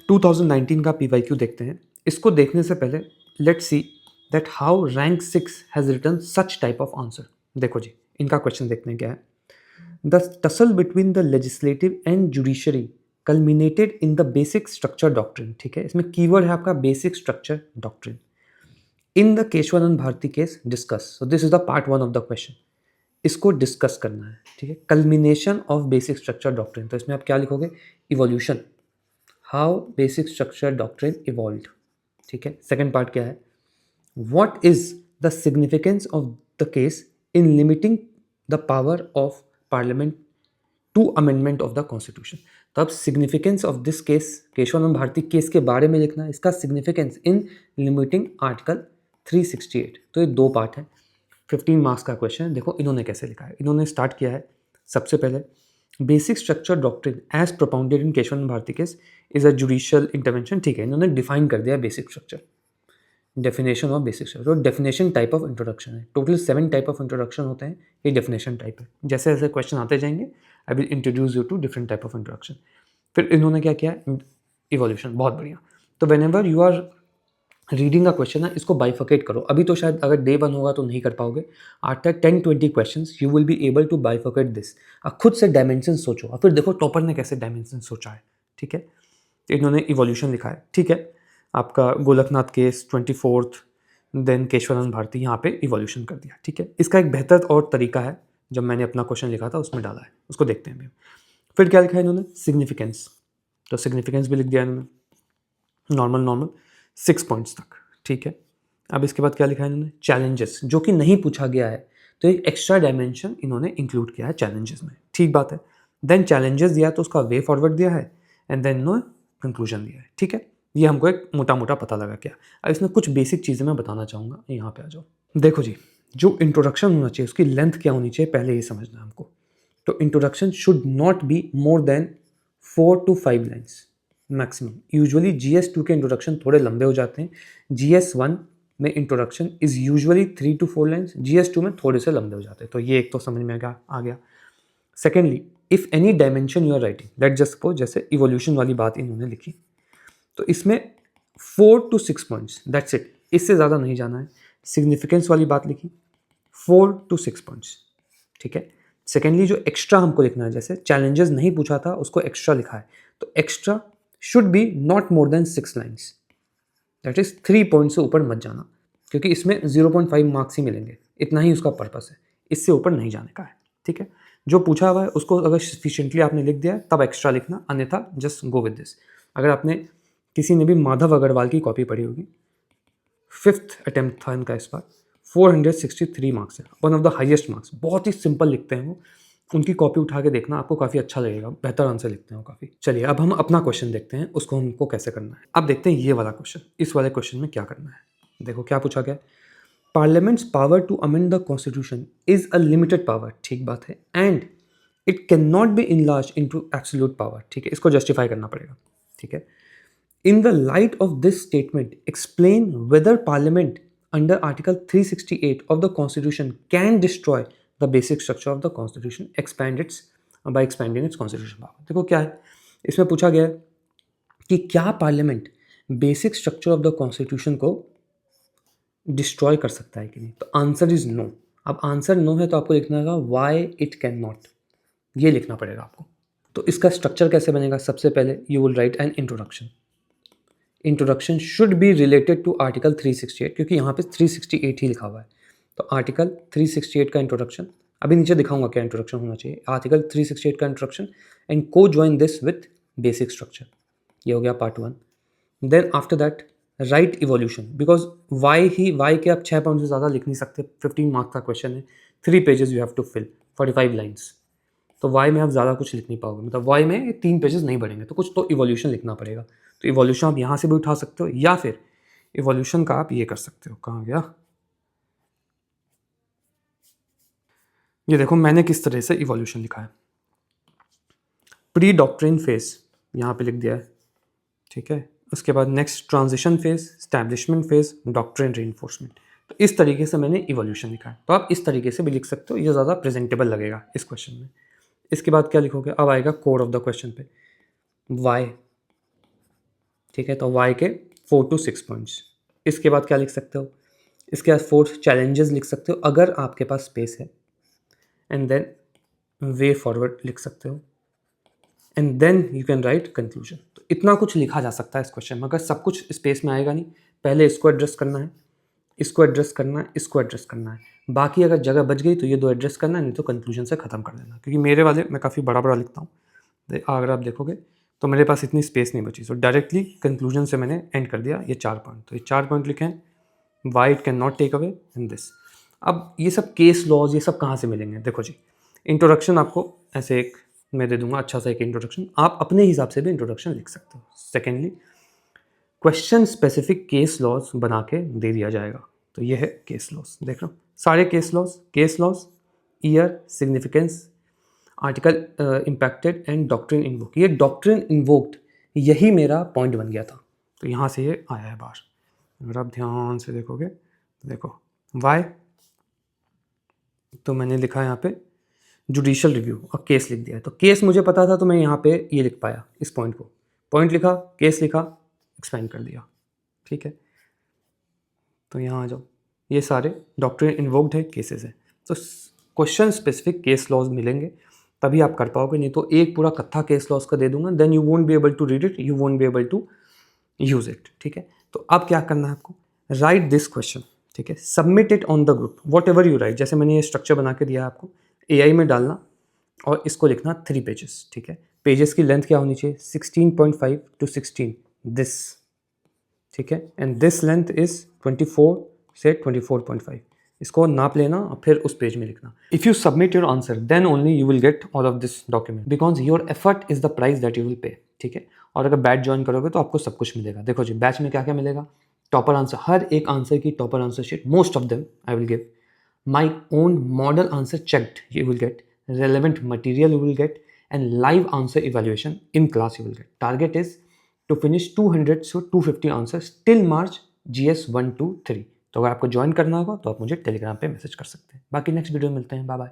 2019 का PYQ देखते हैं। इसको देखने से पहले let's see that how rank 6 has written such type of answer. देखो जी, इनका क्वेश्चन देखते हैं क्या है। The tussle between the legislative and judiciary culminated in the basic structure doctrine. ठीक है, इसमें कीवर्ड है आपका basic structure doctrine. In the Kesavananda Bharati case discuss, so this is the part 1 of the question. इसको डिस्कस करना है। ठीक है, culmination of basic structure doctrine, तो इसमें आप क्या लिखोगे, evolution, how basic structure doctrine evolved. ठीक है, सेकंड पार्ट क्या है, what is the significance of the case in limiting the power of Parliament to amendment of the Constitution. तो अब significance of this case, Kesavananda Bharati case के बारे में लिखना है, इसका सिग्निफिकेंस इन लिमिटिंग आर्टिकल 368। तो ये दो पार्ट है, 15 मार्क्स का क्वेश्चन है। देखो इन्होंने कैसे लिखा है, इन्होंने स्टार्ट किया है सबसे पहले, basic structure doctrine as propounded in Kesavananda Bharati case is a judicial intervention. ठीक है, इन्होंने डिफाइन कर दिया basic structure, definition of basic structure, तो डेफिनेशन टाइप ऑफ इंट्रोडक्शन है। टोटल 7 टाइप ऑफ इंट्रोडक्शन होते हैं, ये डेफिनेशन टाइप है। जैसे जैसे क्वेश्चन आते जाएंगे I will introduce you to different type of introduction. फिर इन्होंने क्या किया, इवोल्यूशन, बहुत बढ़िया। तो whenever you are reading का क्वेश्चन है, इसको बाइफर्केट करो। अभी तो शायद अगर डे 1 होगा तो नहीं कर पाओगे, after 10-20 question you will be able to bifurcate this. अब खुद से डायमेंशन सोचो और फिर देखो टॉपर ने कैसे डायमेंशन सोचा है। ठीक है, इन्होंने इवोल्यूशन लिखा है। ठीक है, आपका Golaknath case 24th, then Kesavananda Bharati, यहाँ पे इवोल्यूशन कर दिया। ठीक है, इसका एक बेहतर और तरीका है, जब मैंने अपना क्वेश्चन लिखा था उसमें डाला है, उसको देखते हैं। फिर क्या लिखा है इन्होंने, सिग्निफिकेंस, तो सिग्निफिकेंस भी लिख दिया इन्होंने, नॉर्मल 6 पॉइंट्स तक। ठीक है, अब इसके बाद क्या लिखा है इन्होंने, चैलेंजेस, जो कि नहीं पूछा गया है, तो एक एक्स्ट्रा डायमेंशन इन्होंने इंक्लूड किया है चैलेंजेस में। ठीक बात है, देन चैलेंजेस दिया तो उसका वे फॉरवर्ड दिया है, एंड देन नो कंक्लूजन दिया है। ठीक है, ये हमको एक मोटा मोटा पता लगा क्या। अब इसमें कुछ बेसिक चीज़ें मैं बताना चाहूँगा, यहाँ पे आ जाओ। देखो जी, जो इंट्रोडक्शन होना चाहिए उसकी लेंथ क्या होनी चाहिए, पहले ये समझना है हमको। तो introduction should not be more than 4 to 5 lines maximum. Usually GS2 के इंट्रोडक्शन थोड़े लंबे हो जाते हैं। GS1 में introduction is usually 3 to 4 lines, GS2 में थोड़े से लंबे हो जाते हैं। तो ये एक तो समझ में आ गया। Secondly, if any dimension you are writing, let just suppose जैसे इवोल्यूशन वाली बात इन्होंने लिखी, तो इसमें 4 to 6 पॉइंट्स, दैट्स इट, इससे ज़्यादा नहीं जाना है। सिग्निफिकेंस वाली बात लिखी, 4 to 6 पॉइंट्स। ठीक है, सेकेंडली जो एक्स्ट्रा हमको लिखना है, जैसे चैलेंजेस नहीं पूछा था उसको एक्स्ट्रा लिखा है, तो extra should be not more than 6 lines, that is 3 point से ऊपर मत जाना, क्योंकि इसमें 0.5 मार्क्स ही मिलेंगे, इतना ही उसका पर्पस है, इससे ऊपर नहीं जाने का है। ठीक है, जो पूछा हुआ है उसको अगर सफिशिएंटली आपने लिख दिया तब एक्स्ट्रा लिखना, अन्यथा जस्ट गो विद दिस। अगर आपने किसी ने भी माधव अग्रवाल की कॉपी पढ़ी होगी, 5th अटेम्प्ट था इनका इस बार, 463 मार्क्स है, one of the highest marks, बहुत ही सिंपल लिखते हैं वो। उनकी कॉपी उठा के देखना, आपको काफ़ी अच्छा लगेगा, बेहतर आंसर लिखते हैं वो काफ़ी। चलिए अब हम अपना क्वेश्चन देखते हैं, उसको हमको कैसे करना है। अब देखते हैं ये वाला क्वेश्चन, इस वाले क्वेश्चन में क्या करना है। देखो क्या पूछा गया, Parliament's power to amend the Constitution is a limited power, ठीक बात है, and it cannot be enlarge into absolute power. ठीक है, इसको जस्टिफाई करना पड़ेगा। ठीक है, in the light of this statement, explain whether Parliament under Article 368 of the Constitution can destroy the basic structure of the Constitution, by expanding its constitutional power। देखो क्या है, इसमें पूछा गया है कि क्या parliament basic structure of the constitution को डिस्ट्रॉय कर सकता है कि नहीं, तो आंसर इज नो। अब आंसर नो है तो आपको लिखना होगा वाई इट कैन नॉट, ये लिखना पड़ेगा आपको। तो इसका स्ट्रक्चर कैसे बनेगा, सबसे पहले you will write an introduction. Introduction should be related to article 368, क्योंकि यहाँ पे 368 ही लिखा हुआ है, तो आर्टिकल 368 का इंट्रोडक्शन, अभी नीचे दिखाऊंगा क्या इंट्रोडक्शन होना चाहिए, आर्टिकल 368 का इंट्रोडक्शन एंड को join this with basic structure. ये हो गया part 1। Then after that write evolution, because why के आप 6 पॉइंट से ज़्यादा लिख नहीं सकते, 15 मार्क्स का क्वेश्चन है, 3 pages you have to fill, 45 lines, तो वाई में आप ज़्यादा कुछ लिख नहीं पाओगे, मतलब वाई में 3 पेजेस नहीं बढ़ेंगे, तो कुछ तो इवोल्यूशन लिखना पड़ेगा। तो इवोल्यूशन आप यहाँ से भी उठा सकते हो, या फिर इवोल्यूशन का आप ये कर सकते हो, कहाँ गया, ये देखो मैंने किस तरह से इवोल्यूशन लिखा है। प्री डॉक्ट्रिन फेज यहाँ पे लिख दिया है। ठीक है, उसके बाद next transition phase, establishment phase, doctrine reinforcement, तो इस तरीके से मैंने इवोल्यूशन लिखा है। तो आप इस तरीके से भी लिख सकते हो, ये ज़्यादा प्रेजेंटेबल लगेगा इस क्वेश्चन में। इसके बाद क्या लिखोगे, अब आएगा कोर ऑफ द क्वेश्चन पे, वाई ठीक है, तो y के 4 to 6 पॉइंट्स। इसके बाद क्या लिख सकते हो, इसके बाद 4 चैलेंजेस लिख सकते हो अगर आपके पास स्पेस है, एंड देन वे फॉरवर्ड लिख सकते हो, and then you can write conclusion. तो इतना कुछ लिखा जा सकता है इस क्वेश्चन में, मगर सब कुछ स्पेस में आएगा नहीं। पहले इसको एड्रेस करना है, इसको एड्रेस करना है, इसको एड्रेस करना है, बाकी अगर जगह बच गई तो ये दो एड्रेस करना है, नहीं तो कंक्लूजन से ख़त्म कर देना। क्योंकि मेरे वाले मैं काफ़ी बड़ा बड़ा लिखता हूँ, अगर आप देखोगे तो मेरे पास इतनी स्पेस नहीं बची, सो डायरेक्टली कंक्लूजन से मैंने एंड कर दिया ये 4 पॉइंट। तो ये 4 पॉइंट लिखे हैं, why it cannot take away in this. अब ये सब केस लॉज ये सब कहाँ से मिलेंगे, देखो जी, इंट्रोडक्शन आपको ऐसे एक मैं दे दूंगा, अच्छा सा एक इंट्रोडक्शन, आप अपने हिसाब से भी इंट्रोडक्शन लिख सकते हो। Secondly, question specific case laws बना के दे दिया जाएगा। तो ये है केस लॉज, देख रहा हूँ सारे case laws, year, significance, article impacted and doctrine invoke. ये डॉक्ट्रिन इन्वोक्ड यही मेरा पॉइंट बन गया था, तो यहाँ से ये आया है बाहर। अगर आप ध्यान से देखोगे तो देखो वाई, तो मैंने लिखा है यहाँ पे जुडिशियल रिव्यू और केस लिख दिया है। तो केस मुझे पता था तो मैं यहाँ पे ये लिख पाया, इस पॉइंट को, पॉइंट लिखा, केस लिखा, एक्सपेंड कर दिया, ठीक है। तो यहाँ आ जाओ, ये सारे डॉक्ट्रिन इन्वोक्ड है, केसेस है। तो क्वेश्चन स्पेसिफिक केस लॉज मिलेंगे तभी आप कर पाओगे, नहीं तो एक पूरा कत्था केस लॉज का दे दूंगा, then you won't be able to read it, you won't be able to use it, ठीक है। तो अब क्या करना है आपको, राइट दिस क्वेश्चन, ठीक है, submit it on the group, what ever you right. जैसे मैंने ये स्ट्रक्चर बना के दिया है आपको, AI में डालना और इसको लिखना 3 पेजेस, ठीक है। पेजेस की लेंथ क्या होनी चाहिए, 16.5 to 16 दिस, ठीक है, एंड दिस लेंथ इज 24 से 24.5, इसको नाप लेना और फिर उस पेज में लिखना। If you submit your answer then only you will get all of this document, because your effort is the price that you will pay, ठीक है। और अगर बैच ज्वाइन करोगे तो आपको सब कुछ मिलेगा। देखो जी, बैच में क्या क्या मिलेगा, टॉपर आंसर, हर एक आंसर की topper answer sheet, most of them I will give, my own model answer checked you will gate, relevant material you will get, and live answer evaluation in class you will get. Target is to finish 200 so 250 answers till March GS 1 to 3। तो अगर आपको join करना होगा तो आप मुझे Telegram पे message कर सकते हैं। बाकी नेक्स्ट वीडियो में मिलते हैं, बाय बाय।